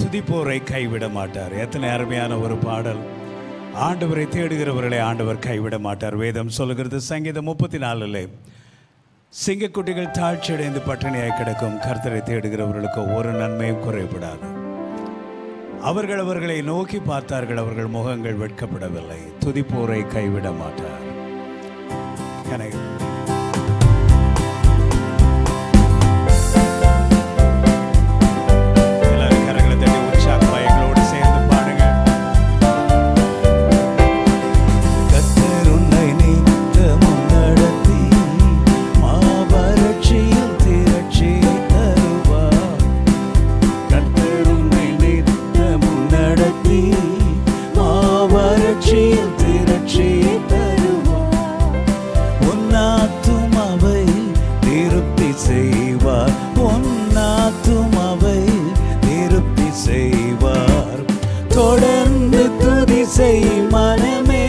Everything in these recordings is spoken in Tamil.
துதிப்போரை கைவிட மாட்டார். எத்தனை அருமையான ஒரு பாடல். ஆண்டவரை தேடுகிறவர்களை ஆண்டவர் கைவிட மாட்டார். வேதம் சொல்லுகிறது சங்கீதம் 34 சிங்கக்குட்டிகள் தாழ்ச்சியடைந்து பட்டினியாய் கிடக்கும், கர்த்தரை தேடுகிறவர்களுக்கு ஒரு நன்மையும் குறைபடாது. அவர்கள் அவர்களை நோக்கி பார்த்தார்கள், அவர்கள் முகங்கள் வெட்கப்படவில்லை. துதிப்போரை கைவிட மாட்டார். தொடர்ந்து துதி செய் மனமே,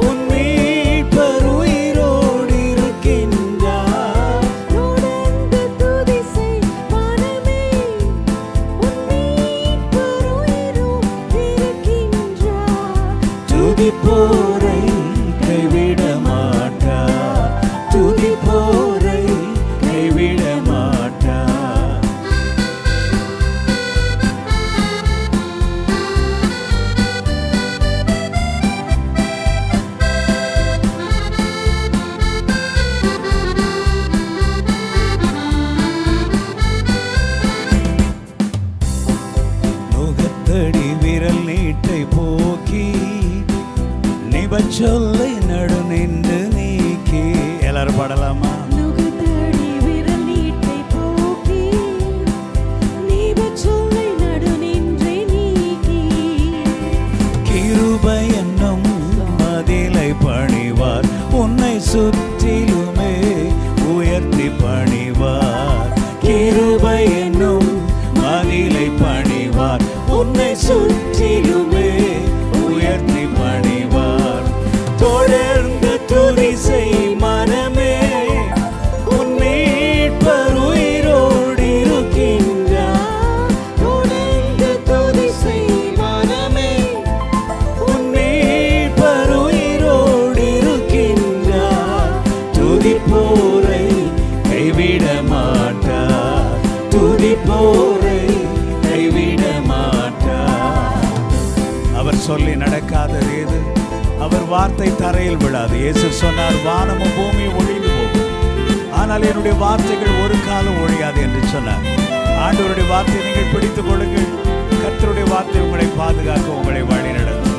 உன் மீட்பர் உயிரோடு இருக்கின்றார். தொடர்ந்து துதி செய் மனமே, உன் மீட்பர் உயிரோடு இருக்கின்றார். துதிப்போரை கைவிட மாட்டார், துதிப்போரை கைவிட மாட்டார். விரல் நீட்டை போக்கி நிபச்சொல்லை நடு நின்று நீக்கி. எல்லாரும் பாடலாமா? நுகத்தடி விரல் நீட்டை போக்கி நிபச்சொல்லை நடு நின்று நீக்கி. கிருபை என்னும் மதிலை பணிவார், உன்னை சுற்றிலுமே உயர்த்தி பணிவார். கிருபை என்னும் மதிலை பணிவார், உன்னை சுற்றிலுமே உயர்த்தி பணிவார். தொடர்ந்து துதி செய் மனமே, உன் மீட்பர் உயிரோடு இருக்கின்றார். தொடர்ந்து துதி செய் மனமே, உன் மீட்பர் உயிரோடு இருக்கின்றார். துதிப்போரை கைவிட மாட்டார், துதிப்போரை கைவிட மாட்டார். அவர் சொல்லி நடக்காதது எது? அவர் வார்த்தை தரையில் விழாது. இயேசு சொன்னார், வானமும் பூமியும் ஒழிந்து போகும், ஆனால் என்னுடைய வார்த்தைகள் ஒரு காலம் ஒழியாது என்று சொன்னார். ஆண்டவருடைய வார்த்தையை நீங்கள் பிடித்துக் கொள்ளுங்கள். கர்த்தருடைய வார்த்தை உங்களை பாதுகாக்க, உங்களை வழி நடத்தும்.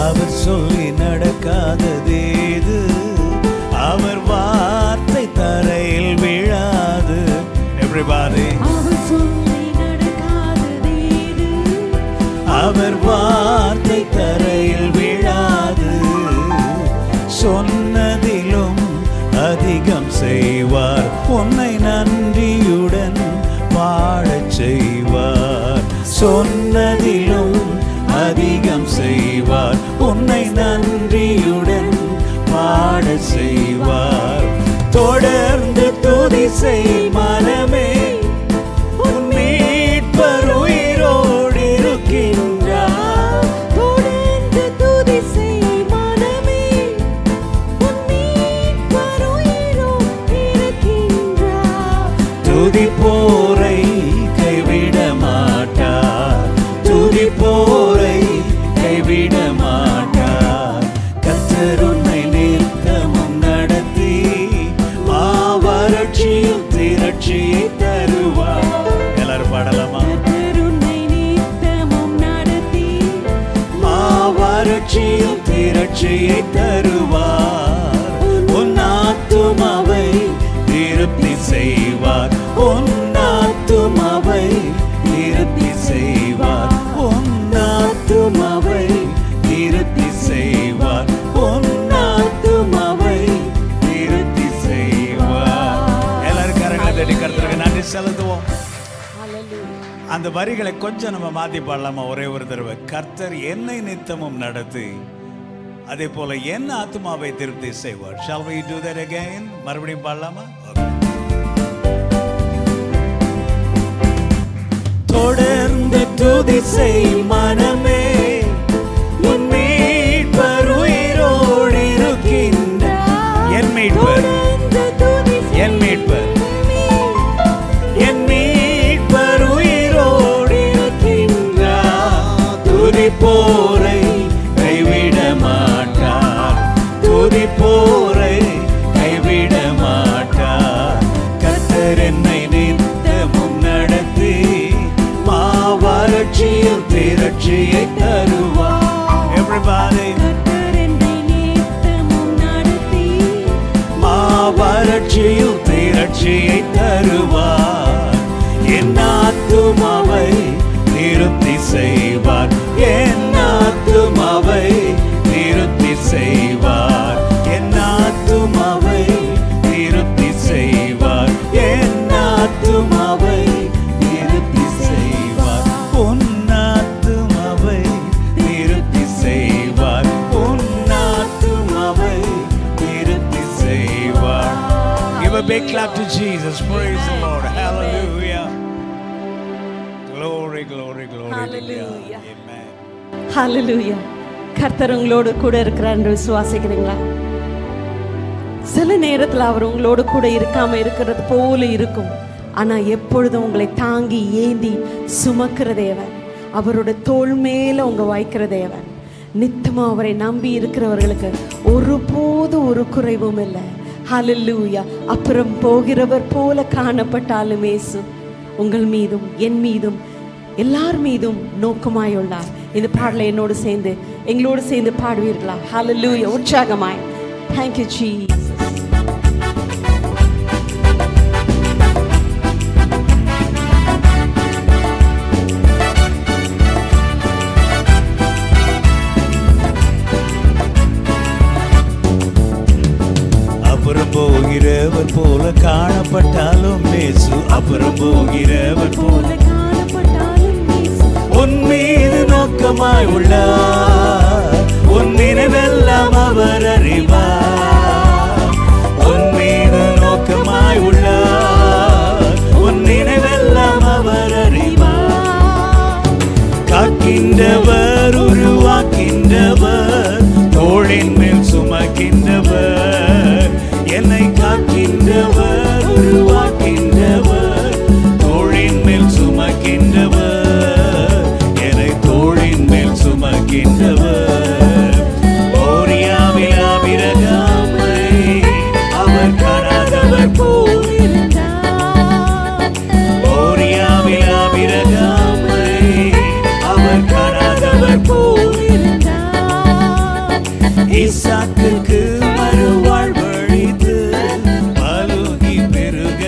அவர் சொல்லி நடக்காதது ஏது? அவர் வார்த்தை தரையில் விழாது. Everybody. அவர் சொல்லி நடக்காதது ஏது? அவர் வார்த்தை தரையில் விழாது. சொன்னதிலும் அதிகம் செய்வார், உன்னை நன்றியுடன் பாடச் செய்வார். சொன்னதிலும் அதிகம் செய்வார், உன்னை நன்றியுடன் பாட செய்வார். தொடர்ந்து துதி செய் மனமே, உன் மீட்பர் உயிரோடு இருக்கின்றார். தொடர்ந்து துதி செய் மனமே, உன் மீட்பர் உயிரோடு இருக்கின்றார். துதிப்போரை கைவிட மாட்டார், துதிப்போரை கைவிட மாட்டார். கர்த்தர் உன்னை நித்தமும் நடத்தி வறட்சியும் திரட்சியை தருவார். எல்லாரும் பாடலாமா? கர்த்தர் உன்னை நித்தமும் நடத்தி வறட்சியும் திரட்சியை தருவார். உன் ஆத்துமாவை திருப்தி செய்வார், உன் ஆத்துமாவை திருப்தி செய்வார், உன் ஆத்துமாவை திருப்தி செய்வார், உன் ஆத்துமாவை திருப்தி செய்வார். எல்லாரும் கரங்களை தட்டி கர்த்தருக்கு நன்றி செலுத்துவோம். அந்த வரிகளை கொஞ்சம் நம்ம மாத்தி பாடலாமா? ஒரே ஒரு தடவை. கர்த்தர் என்னை நித்தமும் நடத்தி, அதே போல என் ஆத்துமாவை திருப்தி செய்வார். Shall we do that again? மறுபடியும் பாடலாமா? Okay. தொடர்ந்து துதி செய் மனமே, உன் மீட்பர் உயிரோடு இருக்கின்றார். என் மீட்பர், என் மீட்பர், என் மீட்பர் உயிரோடு இருக்கின்றார். துதிப்போரை கைவிட மாட்டார், துதிப்போரை கைவிட மாட்டார். கர்த்தர் என்னை நித்தமும் நடத்தி மாவறட்சியில் திரட்சியை தருவார். Everybody, மாவறட்சியில் திரட்சியை தருவார். என் ஆத்துமாவை திருப்தி செய்வார், என் ஆத்துமாவை திருப்தி செய்வார், என் ஆத்துமாவை திருப்தி செய்வார், என் ஆத்துமாவை திருப்தி செய்வார். உன் ஆத்துமாவை திருப்தி செய்வார், உன் ஆத்துமாவை திருப்தி செய்வார். Give a big clap to Jesus. Praise the Lord. Hallelujah. Glory, glory, glory. Hallelujah. Amen. ஹல்லேலூயா. கர்த்தர் உங்களோடு கூட இருக்கிறார் என்று விசுவாசிக்கிறீங்களா? சில நேரத்தில் அவர் உங்களோடு கூட இருக்காம இருக்கிறது போல இருக்கும். ஆனா எப்பொழுதும் உங்களை தாங்கி ஏந்தி சுமக்கிற தேவன், அவரோட தோள் மேல உங்க வைக்கிற தேவன். நித்தமா அவரை நம்பி இருக்கிறவர்களுக்கு ஒருபோது ஒரு குறைவும் இல்லை. ஹல்லேலூயா. அப்புறம் போகிறவர் போல காணப்பட்டாலும் இயேசு உங்கள் மீதும் என் மீதும் எல்லார் மீதும் நோக்கமாயுள்ளார். இந்த பாடலை எங்களோடு சேர்ந்து பாடுவீர்களா? ஹல்லேலூயா. உற்சாகமாய். Thank you Jesus. அப்புறம் போகிறவர் போல காணப்பட்டாலும் இயேசு, அப்புறம் போகிறவர் போல உன் மீது நோக்கமாய் உள்ளார். உன் நினைவெல்லாம் அவர் அறிவார், உன் மீது நோக்கமாய் உள்ளார், உன் நினைவெல்லாம் அவர் அறிவார். காக்கின்றவர், உருவாக்கின்றவர், தோளின் மேல் சுமக்கின்றவர், என்னை காக்கின்றவர், உருவாக்கின்றவர், தோளின் மேல் சுமக்கின்றவர், என்னை தோளின் மேல் சுமக்கின்றவர். ஓரியாவில் ஆபிரகாமை அவர் காணாதவர் போலிருந்தார், ஓரியாவில் ஆபிரகாமை அவர் காணாதவர் போலிருந்தார். ஈசாக்குக்கு மறுவாழ்வழித்து பலுகி பெருக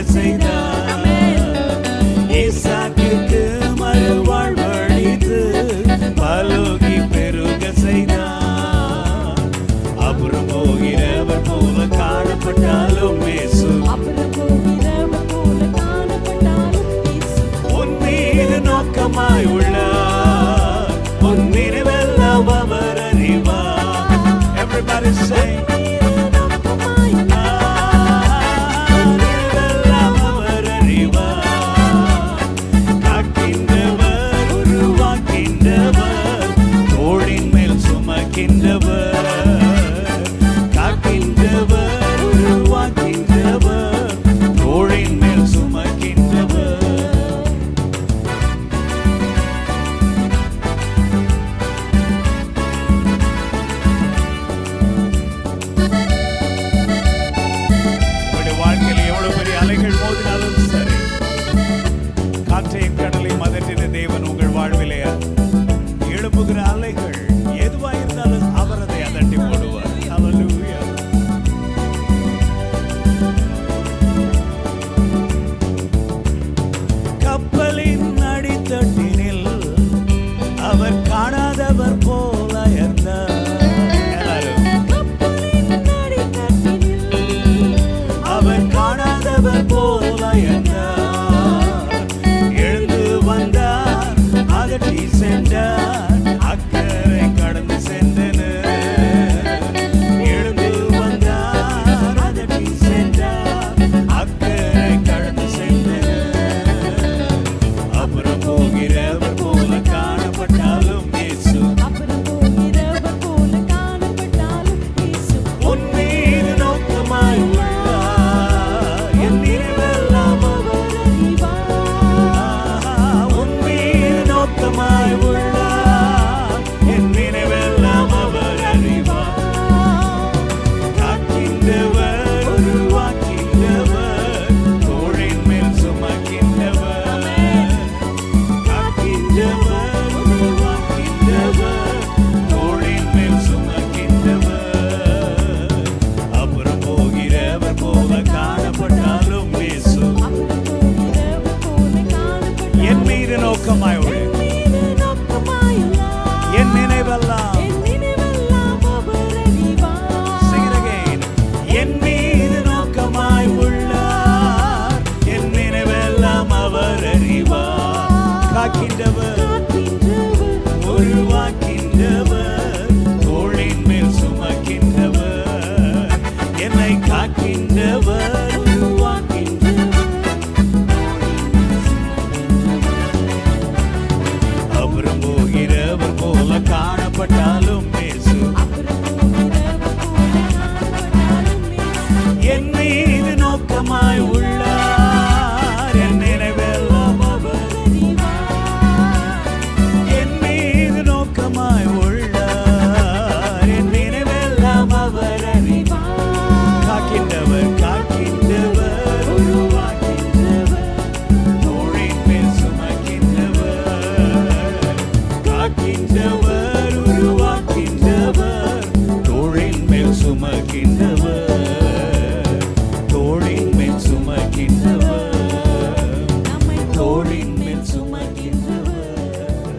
நம்மை தோளின் மேல் சுமக்கின்றவர்,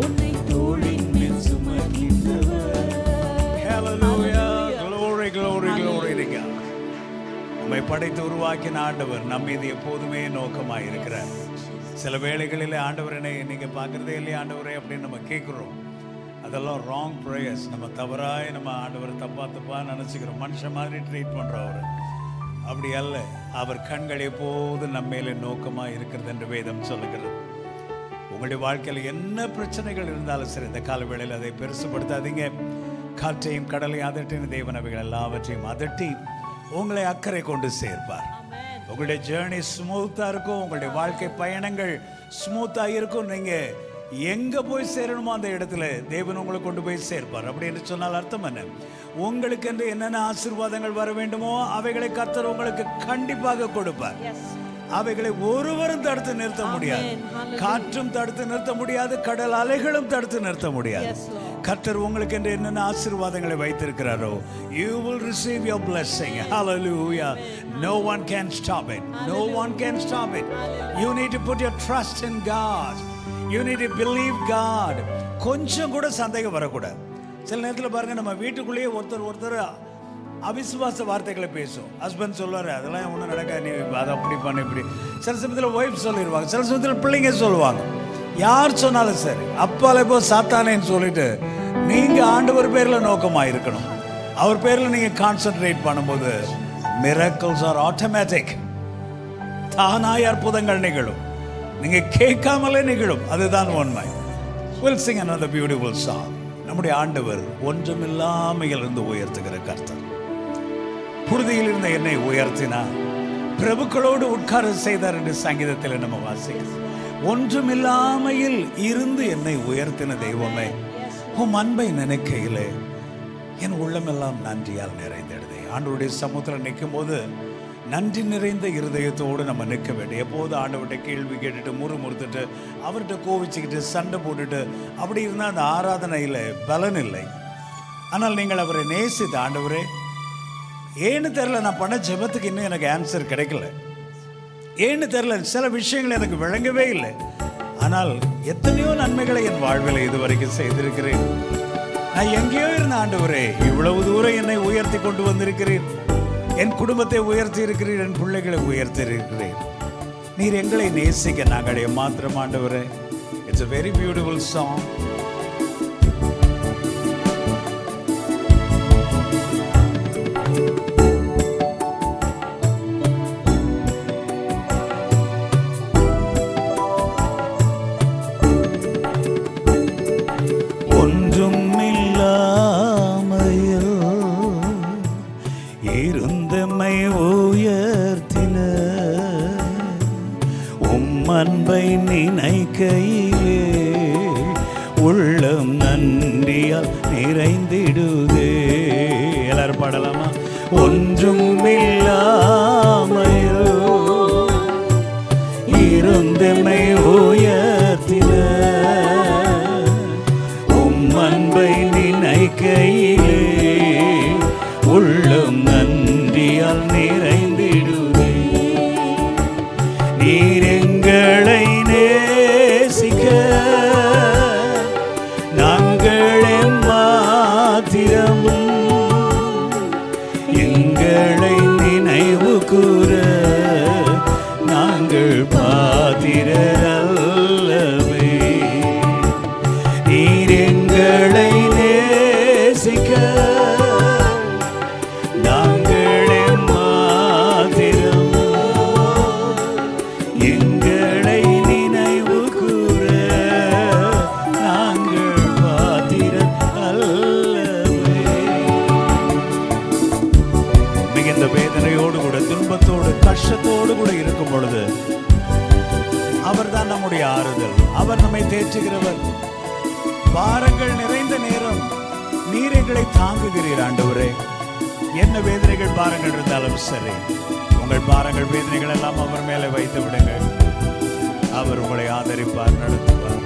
உன்னை தோளின் மேல் சுமக்கின்றவர். Hallelujah. Glory, glory, glory to God. நம்மை படைத்து உருவாக்கின ஆண்டவர் நம்ம மீது எப்போதுமே நோக்கமாக இருக்கிறார். சில வேளைகளில் ஆண்டவரனை நீங்கள் பார்க்குறதே இல்லையா ஆண்டவரே அப்படின்னு நம்ம கேட்குறோம். அதெல்லாம் ராங் ப்ரேயர்ஸ். நம்ம தவறாய் நம்ம ஆண்டவர் தப்பாக நினச்சிக்கிறோம். மனுஷன் மாதிரி ட்ரீட் பண்ணுறோம் அவர். அப்படி அல்ல. அவர் கண்கள் எப்போது நம்ம மேலே நோக்கமாக இருக்கிறது என்று வேதம் சொல்லுகிறது. உங்களுடைய வாழ்க்கையில் என்ன பிரச்சனைகள் இருந்தாலும் சரி, இந்த கால வேளையில் அதை பெருசுப்படுத்தாதீங்க. காற்றையும் கடலையும் அதட்டின தேவன் அவைகள் எல்லாவற்றையும் அதட்டி உங்களை அக்கறை கொண்டு சேர்ப்பார். உங்களுடைய ஜேர்னி ஸ்மூத்தாக இருக்கும். உங்களுடைய வாழ்க்கை பயணங்கள் ஸ்மூத்தாக இருக்கும். நீங்கள் எங்கே போய் சேரணுமோ அந்த இடத்துல தேவன் உங்களை கொண்டு போய் சேர்ப்பார். அப்படின்னு சொன்னால் அர்த்தம் என்ன? உங்களுக்கு என்று என்னென்ன ஆசீர்வாதங்கள் வர வேண்டுமோ அவைகளை கர்த்தர் உங்களுக்கு கண்டிப்பாக கொடுப்பார். அவைகளை ஒருவரும் தடுத்து நிறுத்த முடியாது. காற்றும் தடுத்து நிறுத்த முடியாது. கடல் அலைகளும் தடுத்து நிறுத்த முடியாது. கர்த்தர் உங்களுக்கு என்று என்னென்ன ஆசீர்வாதங்களை வைத்திருக்கிறாரோ, you will receive your blessing. Hallelujah. No one can stop it. No one can stop it. You need to put your trust in God. You need to believe God. கொஞ்சம் கூட சந்தேகம் வரக்கூடாது. சில நேரத்தில் பாருங்க, நம்ம வீட்டுக்குள்ளேயே ஒருத்தர் அவிசுவாச வார்த்தைகளை பேசும். ஹஸ்பண்ட் சொல்லுவார், அதெல்லாம் ஒன்றும் நடக்காது, நீ அதை அப்படி பண்ண இப்படி. சில சமயத்தில் ஒய்ஃப் சொல்லிடுவாங்க, சில சமயத்தில் பிள்ளைங்க சொல்லுவாங்க. யார் சொன்னாலும் சரி, அப்பால இப்போ சாத்தானேன்னு சொல்லிட்டு நீங்கள் ஆண்டவர் பேரில் நோக்கமாக இருக்கணும். அவர் பேரில் நீங்கள் கான்சென்ட்ரேட் பண்ணும்போது miracles are automatic. தானாய் அற்புதங்கள் நிகழும். நீங்கள் கேட்காமலே நிகழும். அதுதான் உண்மை. We'll sing another beautiful song. நம்முடைய ஆண்டவர் ஒன்றுமில்லாமையில் இருந்து உயர்த்துகிற கர்த்தர். புழுதியில் இருந்த என்னை உயர்த்தினார், பிரபுக்களோடு உட்கார செய்தார் என்று சங்கீதத்தில் நம்ம வாசிக்கிறோம். ஒன்றுமில்லாமையில் இருந்து என்னை உயர்த்தின தெய்வமே, உம் அன்பை நினைக்கையிலே என் உள்ளமெல்லாம் நன்றியால் நிறைந்திடுதே. ஆண்டவருடைய சமூகத்தில் நிற்கும் போது நன்றி நிறைந்த இருதயத்தோடு நம்ம நிற்க வேண்டும். எப்போது ஆண்டவர்கிட்ட கேள்வி கேட்டுட்டு முறுமுறுத்துட்டு அவர்கிட்ட கோவிச்சுக்கிட்டு சண்டை போட்டுட்டு அப்படி இருந்தால் அந்த ஆராதனையில் பலன் இல்லை. ஆனால் நீங்கள் அவரை நேசித்து, ஆண்டவரே ஏன்னு தெரில, நான் பண்ண ஜெபத்துக்கு இன்னும் எனக்கு ஆன்சர் கிடைக்கல, ஏன்னு தெரில, சில விஷயங்கள் எனக்கு விளங்கவே இல்லை, ஆனால் எத்தனையோ நன்மைகளை என் வாழ்வில் இதுவரைக்கும் செய்திருக்கிறேன். நான் எங்கேயோ இருந்த ஆண்டவரே, இவ்வளவு தூரம் என்னை உயர்த்தி கொண்டு வந்திருக்கிறேன். என் குடும்பத்தை உயர்த்தி இருக்கிறீர், என் பிள்ளைகளை உயர்த்தி இருக்கிறேன். நீர் எங்களை நேசிக்க நாங்கள் மாத்திரம் ஆண்டவரே. It's a very beautiful song. அன்பை நினைக்கையிலே உள்ளம் நன்றியால் நிறைந்திடுதே. எல்லாரும் பாடலாமா? ஒன்றும் இல்லாமையோ இருந்தமை உயர்த்தின உம் அன்பை நினைக்கையிலே உள்ளம் நன்றியால் நிறைந்திடுதே. நீர் எங்களை நேசிக்க நாங்கள் எம்மாத்திரமும் எங்களை நினைவு கூற நாங்கள் பாத்திரல்லவே. நீர் எங்களை நேசிக்க கஷ்டத்தோடு கூட இருக்கும் பொழுது அவர்தான் நம்முடைய ஆறுதல். அவர் நம்மை தேற்றுகிறவர். பாரங்கள் நிறைந்த நேரம் நீர் எங்களை தாங்குகிறீர் ஆண்டவரே. என்ன வேதனைகள் பாரங்கள் இருந்தாலும் சரி, உங்கள் பாரங்கள் வேதனைகள் எல்லாம் அவர் மேலே வைத்து விடுங்கள். அவர் உங்களை ஆதரிப்பார், நடத்துவார்.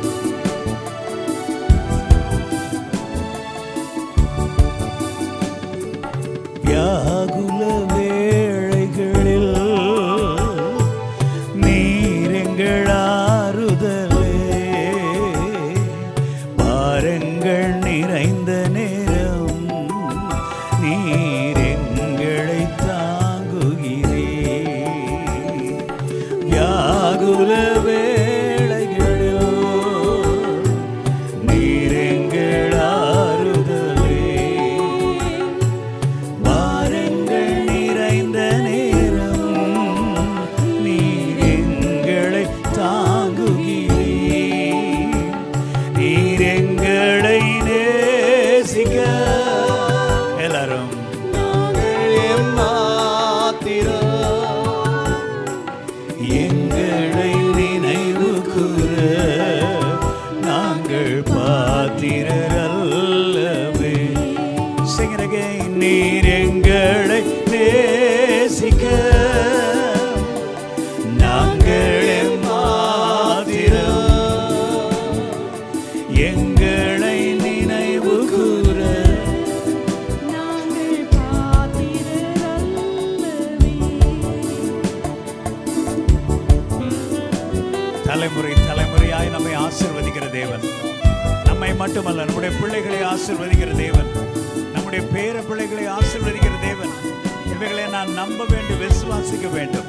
வியாகுல வேளைகளில் வியாகுல வேளைகளில் நீர் எங்கள் ஆறுதலே. பாரங்கள் நிறைந்த நேரம் நீர் எங்களை தாங்குகிறீர். நீர் எங்களை நேசிக்க எல்லாரும் எங்களை நினைவு கூற நாங்கள் பாத்திரர் அல்லவே. Sing it again. நீர் எங்களை நேசிக்க நாங்கள் மாத்திரம் எங்களை நினைவு கூற நாங்கள் பாத்திரர் அல்லவே. தலைமுறை தலைமுறையாய் நம்மை ஆசீர்வதிக்கிற தேவன், நம்மை மட்டுமல்ல நம்முடைய பிள்ளைகளை ஆசீர்வதிக்கிற தேவன், நம்முடைய பேர பிள்ளைகளை ஆசீர்வதிக்கிற தேவன். இவைகளை நான் நம்ப வேண்டும், விசுவாசிக்க வேண்டும்.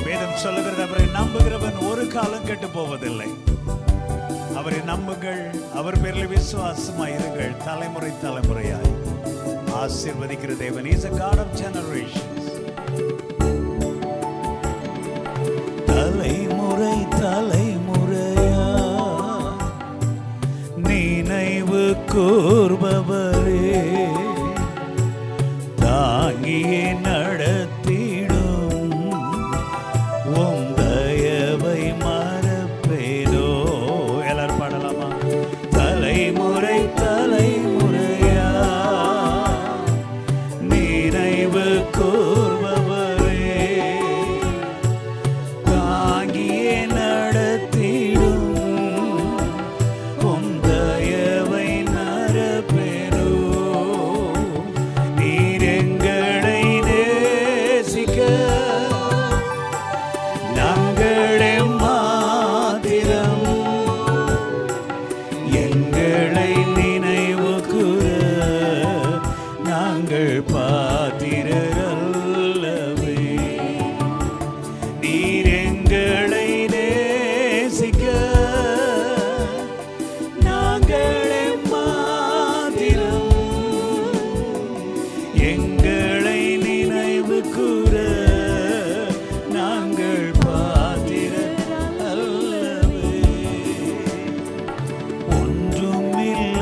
வேதம் சொல்லுகிறது, அவரை நம்புகிறவன் ஒரு காலம் கெட்டு போவதில்லை. அவரை நம்புங்கள், அவர் பேரில் விசுவாசமாய் இருங்கள். தலைமுறை தலைமுறையாய் ஆசீர்வதிக்கிற தேவன். He is a God of generations. தலைமுறை தலைமுறையா நினைவு கூர்பவரே, தாங்கியே நடத்திடும் உம் தயவை மறப்பேனோ. எல்லாரும் பாடலாமா? தலைமுறை தலைமுறையா நினைவு கூர்பவரே, தாங்கியே நடத்திடும் உம் தயவை மறப்பேனோ. நீர் எங்களை நேசிக்க நாங்களே மாத்திரம் எங்களை நினைவு கூற நாங்கள் பாத்திரர் அல்லவே. நீர் எங்களை நேசிக்க நாங்களே மாத்திரம் எங்களை நினைவு கூற நாங்கள் பாத்திரர் அல்லவே.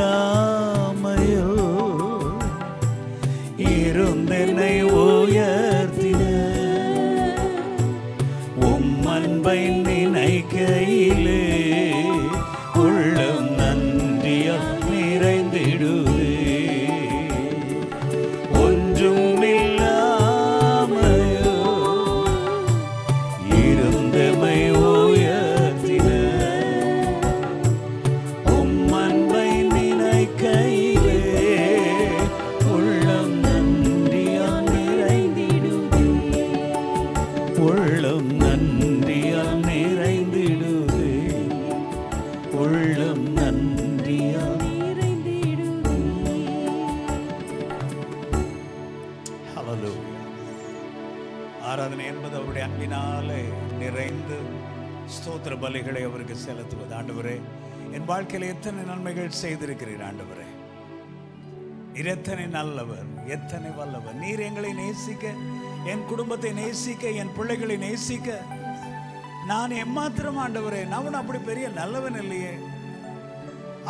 ஒன்றுமில்லாமையோ இருந்தென்னை உயர்த்தின உம் அன்பை நினைக்கையிலே உள்ளம் நன்றியால் நிறைந்திடுவே. ஒன்றுமில்லாமையோ இருந்தமை உயர்த்தின உம் அன்பை நினைக்கையிலே உள்ளம் நன்றியால் நிறைந்திடுவே. உள்ளம் நன்றியால் நிறைந்திடுவே. உள்ளம் நன்றியால். Hallelujah. ஆராதனை என்பது அவருடைய அன்பினாலே நிறைந்து ஸ்தோத்திர பலிகளை அவருக்கு செலுத்துவது. ஆண்டவரே, என் வாழ்க்கையில் எத்தனை நன்மைகள் செய்திருக்கிறீர் ஆண்டவரே. நீர் எத்தனை நல்லவர், எத்தனை வல்லவர். நீர் எங்களை நேசிக்க, என் குடும்பத்தை நேசிக்க, என் பிள்ளைகளை நேசிக்க நான் எம்மாத்திரம் ஆண்டவரே. நான் அப்படி பெரிய நல்லவன் இல்லையே.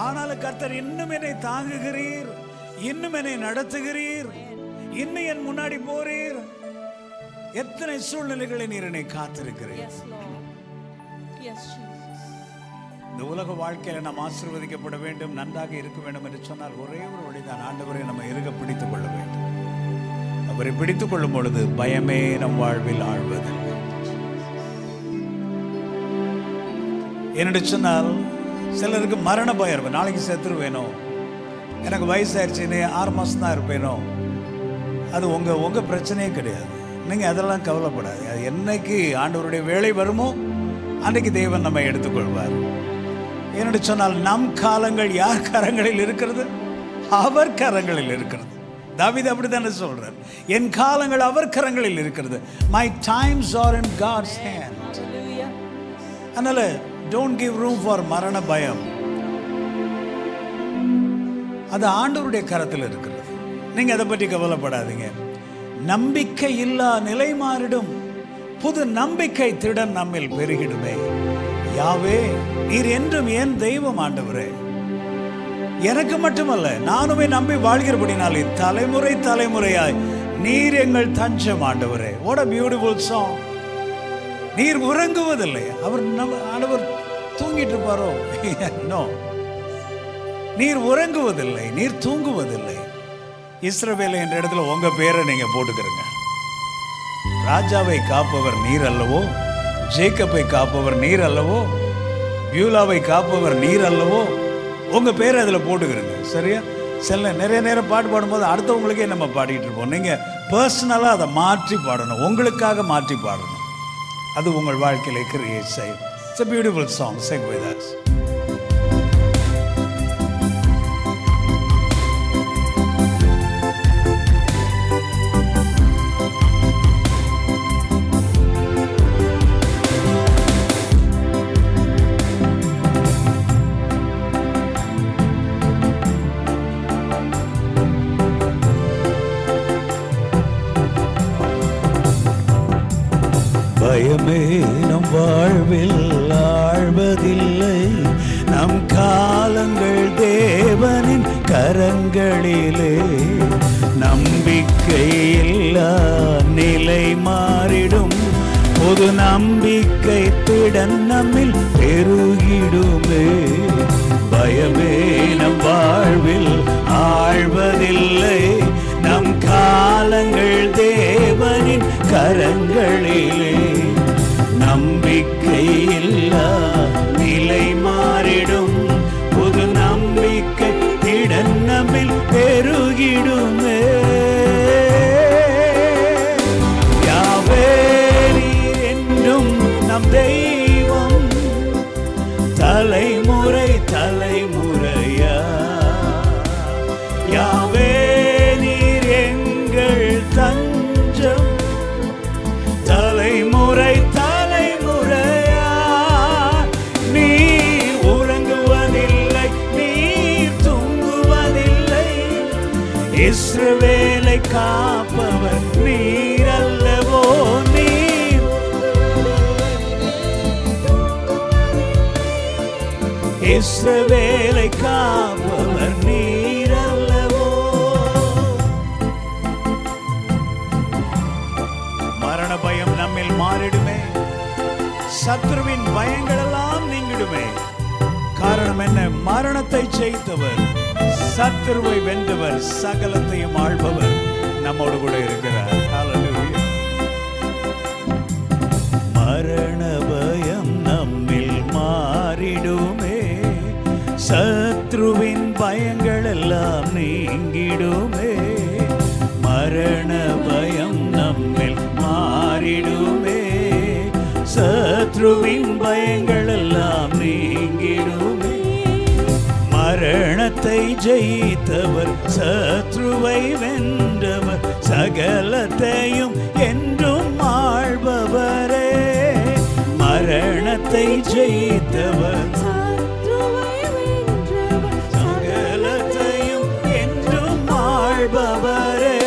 ஆனாலும் கர்த்தர் இன்னும் என்னை தாங்குகிறீர், இன்னும் என்னை நடத்துகிறீர், இன்னும் என் முன்னாடி போறீர். எத்தனை சூழ்நிலைகளை நீர் என்னை காத்திருக்கிறீர். Yes, Lord. Yes, Jesus. இந்த உலக வாழ்க்கையில நாம் ஆசீர்வதிக்கப்பட வேண்டும், நன்றாக இருக்க வேண்டும் என்று சொன்னால் ஒரே ஒரு வழிதான். ஆண்டவரை நம்ம இருக பிடித்துக் கொள்ள வேண்டும். அவரை பிடித்துக் கொள்ளும் பொழுது பயமே நம் வாழ்வில் ஆழ்வதில்லை. என்னென்று சொன்னால் சிலருக்கு மரண பயம் இருக்கும். நாளைக்கு செத்துருவேனோ, எனக்கு வயசாயிருச்சுன்னு 6 மாதம் தான் இருப்பேனோ. அது உங்க பிரச்சனையே கிடையாது. நீங்கள் அதெல்லாம் கவலைப்படாது. அது என்னைக்கு ஆண்டவருடைய வேலை வருமோ அன்றைக்கு தேவன் நம்ம எடுத்துக்கொள்வார். ஏனென்று சொன்னால் நம் காலங்கள் யார் கரங்களில் இருக்கிறது? அவர் கரங்களில் இருக்கிறது. தாவீது அப்படித்தானே சொல்றார், என் காலங்கள் அவர் கரங்களில் இருக்கிறது. My times are in God's hand. அதனால டோன்ட் கிவ் ரூம் ஃபார் மரண பயம். அது ஆண்டவருடைய கரத்தில் இருக்கிறது. நீங்க அதை பற்றி கவலைப்படாதீங்க. நம்பிக்கை இல்லா நிலை மாறிடும், புது நம்பிக்கை திடன் நம்மில் பெருகிடுமே. யாவே நீர் என்றும் என் தெய்வம் ஆண்டவரே. எனக்கு மட்டுமல்ல, நானுமே நம்பி வாழ்கிறபடினாலே தலைமுறை தலைமுறையாய் நீர் எங்கள் தஞ்சம் ஆண்டவரே. What a beautiful song. நீர் உறங்குவதில்லை. ஆண்டவர் தூங்கிட்டு இருப்பாரோ? நோ, நீர் உறங்குவதில்லை, நீர் தூங்குவதில்லை. இஸ்ரவேல் என்ற இடத்துல உங்க பேரை நீங்க போட்டுக்கிறங்க. ராஜாவை காப்பவர் நீர் அல்லவோ, ஜேக்கப்பை காப்பவர் நீர் அல்லவோ, பியூலாவை காப்பவர் நீர் அல்லவோ, உங்க பேரை அதுல போட்டுக்கிறங்க. சரியா? சில நிறைய நேரம் பாட்டு பாடும்போது அடுத்தவங்களுக்கே நம்ம பாடிட்டு இருப்போம். நீங்க பர்சனலா அதை மாற்றி பாடணும், உங்களுக்காக மாற்றி பாடணும். அது உங்கள் வாழ்க்கையில கிரியேட் செய்யும். It's a beautiful song. Sing with us. பயமே நம் வாழ்வில் ஆழ்வதில்லை, நம் காலங்கள் தேவனின் கரங்களிலே. நம்பிக்கை இல்லா நிலை மாறிடும், புது நம்பிக்கை திடன் நம்மில் பெருகிடுமே. பயமே நம் வாழ்வில் ஆழ்வதில்லை, நம் காலங்கள் தேவனின் கரங்களிலே. நம்பிக்கை இல்லா நிலை மாறிடும், புது நம்பிக்கை திடன் நம்மில் பெருகிடுமே. யாவே நீர் என்றும் நம் தெய்வம், தலைமுறை தலைமுறையா. யாவே நீர் எங்கள் தஞ்சம், தலைமுறை தலைமுறையா. நீர் உறங்குவதில்லை, நீர் தூங்குவதில்லை, இஸ்ரவேலை காப்பவர் நீர் அல்லவோ. நீர் இஸ்ரவேலை காப்பவர் நீர் அல்லவோ. மரண பயம் நம்மில் மாறிடுமே, சத்ருவின் பயங்கள் எல்லாம் நீங்கிடுமே. காரணம் என்ன? மரணத்தை ஜெயித்தவர், சத்ருவை வென்றவர், சகலத்தையும் ஆள்பவர் நம்மோடு கூட இருக்கிறார். ஹல்லேலூயா. மரண பயம் நம்மில் மாறிடுமே, சத்ருவின் பயங்கள் எல்லாம் நீங்கிடுமே. மரண பயம் நம்மில் மாறிடுமே, சத்ருவின் பயங்கள் எல்லாம் நீங்கிடுமே. மரணத்தை ஜெயித்தவர், சத்ருவை வென்றவர், சகலத்தையும் என்றும் ஆள்பவரே. மரணத்தை ஜெயித்தவர், சகலத்தையும் என்றும் ஆள்பவரே.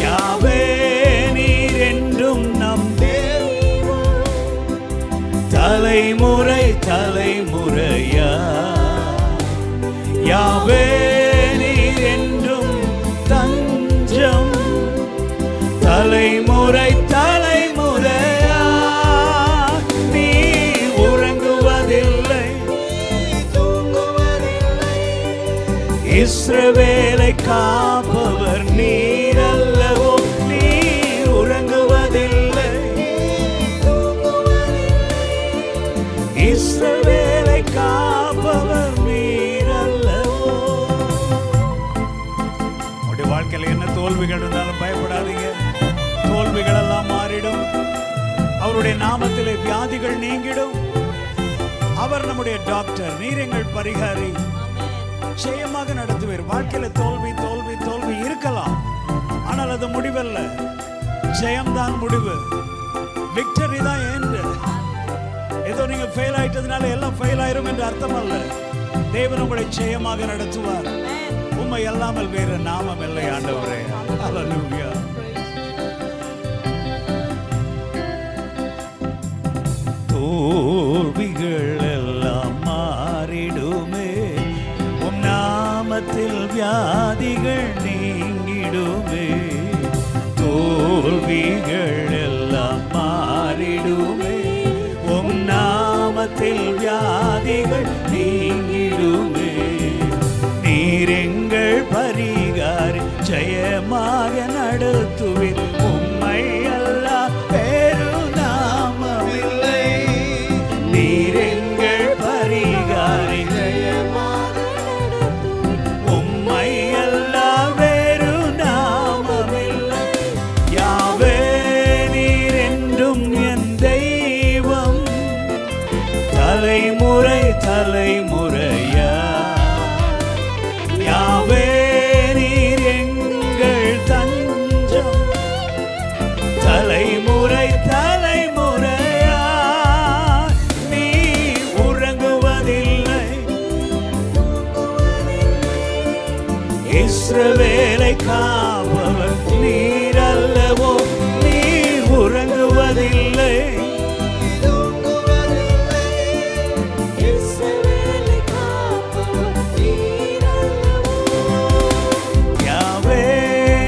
யாவே நீர் என்றும் நம் தெய்வம், தலைமுறை தலைமுறையா. யாவே நீர் என்றும் தஞ்சம், தலைமுறை தலைமுறையா. நீ உறங்குவதில்லை, இஸ்ரவேலை காப்பவர் நீர் அல்லவோ. நீர் உறங்குவதில்லை, இஸ்ரவேலை காப்பவர் நீர் அல்லவோ. உங்களுடைய வாழ்க்கையில் என்ன தோல்விகள் இருந்தாலும் பயப்படாதீங்க, தோல்விகள் எல்லாம் மாறிடும். அவருடைய நாமத்திலே வியாதிகள் நீங்கிடும். அவர் நம்முடைய டாக்டர், நீர் எங்கள் பரிகாரி. ஜெயமாக நடத்துவீர். வாழ்க்கையில தோல்வி தோல்வி தோல்வி இருக்கலாம், ஆனால் அது முடிவல்ல, ஜெயம்தான் முடிவு. விக்டரி தான் எண்டு. ஏதோ நீங்க ஃபெயில் ஆயிட்டதுனால எல்லாம் ஃபெயில் ஆயிரும் என்று அர்த்தம் அல்ல. தேவன் உங்களை ஜெயமாக நடத்துவார். உம்மை அல்லாமல் வேறு நாமம் இல்லை ஆண்டவரே. ஹல்லேலூயா. தோல்விகள் எல்லாம் மாறிடுமே, உம் நாமத்தில் வியாதிகள் நீங்கிடுமே. தோல்விகள் எல்லாம் மாறிடுமே, உம் நாமத்தில் வியாதிகள் நீங்கிடுமே. நீர் எங்கள் பரிகாரி, ஜெயமாக நடத்துவீர். உம்மை அல்லா வேறு நாமமில்லை. நீர் எங்கள் பரிகாரி, உம்மை அல்லா வேறு நாமமில்லை. யாவே நீர் என்றும் என் தெய்வம், தலைமுறை தலைமுறையா. யாவே நீர் எங்கள் தஞ்சம், தலைமுறை தலைமுறையா. நீர் உறங்குவதில்லை, இஸ்ரவேலை காப்பவர் நீர் அல்லவோ. நீர் உறங்குவதில்லை, யாவே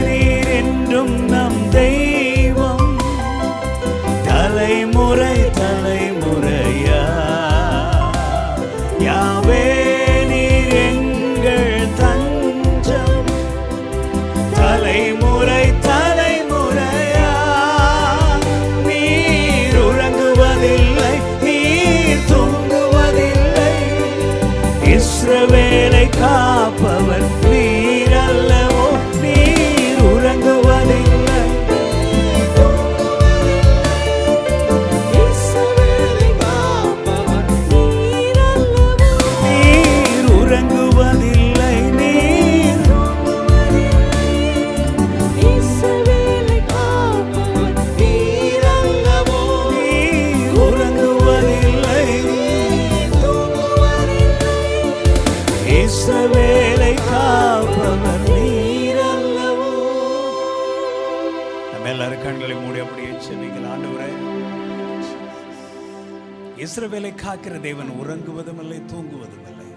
நீர் என்றும் நம் தெய்வம், தலைமுறை தலைமுறையா. யாவே நீர் எங்கள் தஞ்சம், தலைமுறை தலைமுறையா. நீர் உறங்குவதில்லை, நீர் தூங்குவதில்லை, இஸ்ரவேலை காப்பவர் நீர் அல்லவோ. நீர் உறங்குவதில்லை, நீர் உறங்குவதில்லை, நீர் நீர் உறங்குவதில்லை, இஸ்ரவேலை காப்பவர் நீர் அல்லவோ. நம்ம எல்லாரும் கண்களை மூடி அப்படியே செல்லுங்கள். ஆண்டவரே, இஸ்ரவேலை காக்கிற தேவன் உறங்குவதும் இல்லை, தூங்குவதும் இல்லை.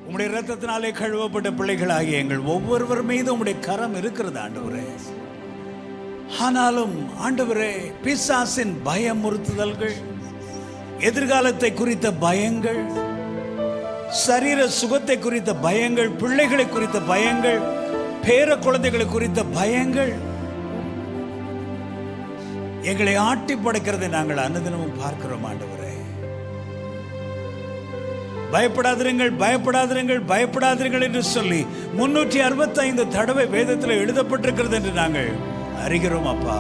உம்முடைய இரத்தத்தினாலே கழுவப்பட்ட பிள்ளைகளாகிய எங்கள் ஒவ்வொருவர் மீது உம்முடைய கரம் இருக்கிறது ஆண்டவரே. ஆனாலும் ஆண்டவரே, பிசாசின் பயமுறுத்துதல்கள், எதிர்காலத்தை குறித்த பயங்கள், சரீர சுகத்தை குறித்த பயங்கள், பிள்ளைகளை குறித்த பயங்கள், பேர குழந்தைகளை குறித்த பயங்கள் எங்களை ஆட்டி படைக்கிறதை நாங்கள் அனுதினமும் பார்க்கிறோம் ஆண்டவரே. பயப்படாதிருங்கள், பயப்படாதிருங்கள், பயப்படாதிருங்கள் என்று சொல்லி 365 தடவை வேதத்தில் எழுதப்பட்டிருக்கிறது என்று நாங்கள் அறிகிறோம் அப்பா.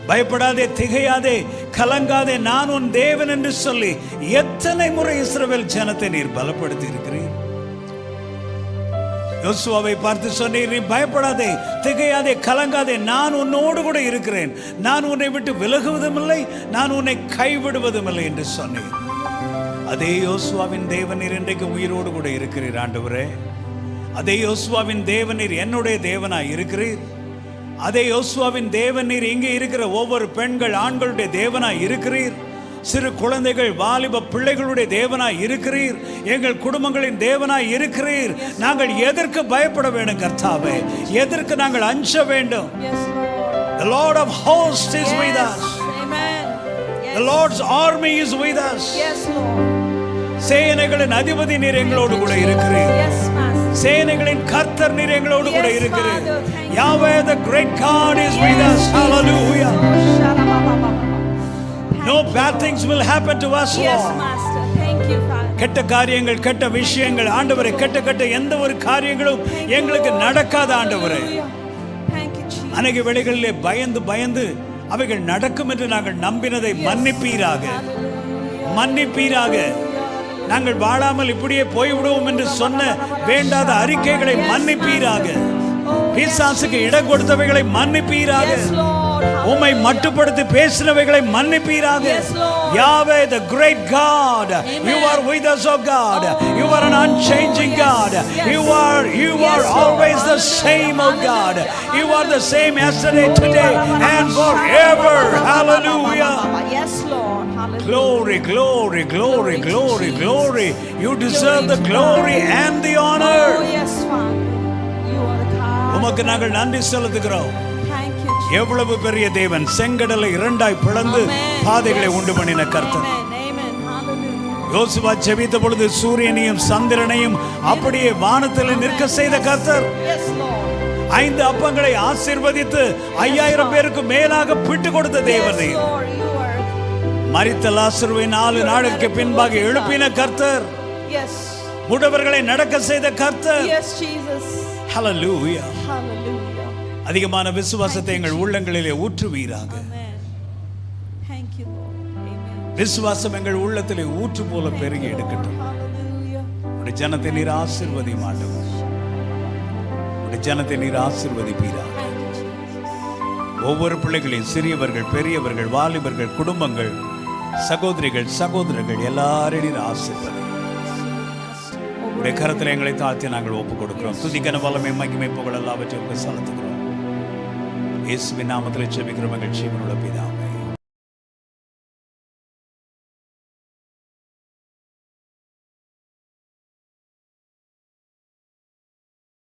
பயப்படாதே, திகையாதே, கலங்காதே, நான் உன் தேவன் என்று சொல்லி எத்தனை முறை இஸ்ரவேல் ஜனத்தை நீர் பலப்படுத்தி இருக்கிறீர். யோசுவாவை பார்த்து சொன்னீர், நீ பயப்படாதே, திகையாதே, கலங்காதே, நான் உன்னோடு கூட இருக்கிறேன், நான் உன்னை விட்டு விலகுவதும் இல்லை, நான் உன்னை கைவிடுவதும் இல்லை என்று சொன்னீர். அதே யோசுவாவின் தேவனீர் இன்றைக்கு உயிரோடு கூட இருக்கிறீர் ஆண்டவரே. அதே யோசுவாவின் தேவனீர் என்னுடைய தேவனாய் இருக்கிறீர். அதே யோசுவாவின் தேவனீர் இங்கே இருக்கிற ஒவ்வொரு பெண்கள் ஆண்களுடைய தேவனாய் இருக்கிறீர். சிறு குழந்தைகள் வாலிப பிள்ளைகளுடைய தேவனாய் இருக்கிறீர். எங்கள் குடும்பங்களின் தேவனாய் இருக்கிறீர். நாங்கள் எதற்கு பயப்பட வேண்டும் கர்த்தாவே? எதற்கு நாங்கள் அஞ்ச வேண்டும்? The Lord of hosts is with us. Amen. The Lord's army is with us. Yes, Lord. சேனைகளின் அதிபதி நீர் எங்களோடு கூட இருக்கிறீர். Yes, Master. சேனைகளின் கர்த்தர் நீர் எங்களோடு கூட Yes, இருக்கிறீர். Father. Thank you. Yahweh, the great God is with us. Hallelujah. No bad things will happen to us, Yes, Lord. Master. Thank you, Father. கெட்ட காரியங்கள், கெட்ட விஷயங்கள் ஆண்டவரே, கெட்ட எந்த ஒரு காரியங்களும் எங்களுக்கு நடக்காத ஆண்டவரே. Thank you, Jesus. அநேக வேளைகளிலே பயந்து அவைகள் நடக்கும் என்று நாங்கள் நம்பினதை மன்னிப்பீராக, மன்னிப்பீராக. நாங்கள் வாழாமல் இப்படியே போய்விடுவோம் என்று சொன்ன வேண்டாத அறிக்கைகளை மன்னிப்பீராக. பிசாசுக்கு இடம் கொடுத்தவைகளை மன்னிப்பீராக. உம்மை மட்டுப்படுத்தி பேசினவைகளை மன்னிப்பீராக. யாவே, the great God, you are with us, oh God. You are an unchanging God. You are always the same, oh God. You are the same yesterday, today and forever. Hallelujah. Yes, Lord. Hallelujah. Glory, glory, glory, glory, glory. You deserve the glory and the honor. Oh, yes, Father. You are the God. உமக்கு நாங்கள் நன்றி செலுத்துகிறோம். Thank you, Jesus. எவ்வளவு பெரிய தேவன்! செங்கடலை இரண்டாய் பிளந்து பாதைகளை உண்டு பண்ணின கர்த்தர். Amen. Hallelujah. யோசுவா ஜெபித்த பொழுது சூரியனையும் சந்திரனையும் அப்படியே வானத்தில் நிற்க செய்த கர்த்தர். Yes, Lord. 5 அப்பங்களை ஆசீர்வதித்து 5000 பேருக்கு மேலாக பிட்டு கொடுத்த தேவன். Yes, Lord. You are. மரித்த லாசருவை 4 நாளுக்கு பின்பாக எழுப்பின கர்த்தர். Yes. முடவர்களை நடக்க செய்த கர்த்தர். Yes, Jesus. ஹல்லேலூயா. Hallelujah. அதிகமான விசுவாசத்தை எங்கள் உள்ளங்களிலே ஊற்றுவீராக. Amen. Thank you, Lord. Amen. விசுவாசம் எங்கள் உள்ளத்திலே ஊற்று போல பெருகி எடுக்கட்டும். Hallelujah. உடைய ஜனத்தை நீர் ஆசீர்வதியும் ஆண்டவர். உடைய ஜனத்தை நீர் ஆசீர்வதிப்பீராக. Thank you, Jesus. ஒவ்வொரு பிள்ளைகளையும், சிறியவர்கள், பெரியவர்கள், வாலிபர்கள், குடும்பங்கள், சகோதரிகள், சகோதரர்கள் எல்லாரையும் நீர் ஆசீர்வதி. உடைய கரத்தில் எங்களை தாழ்த்தி நாங்கள் ஒப்புக் கொடுக்கிறோம். துதிக்கன வல்லமை, மகிமை, புகழ் எல்லாவற்றையும் செலுத்துகிறோம். இயேசுவின் நாமத்தில் ஜெபிக்கிறோம் எங்கள் ஜீவனுள்ள பிதாவே.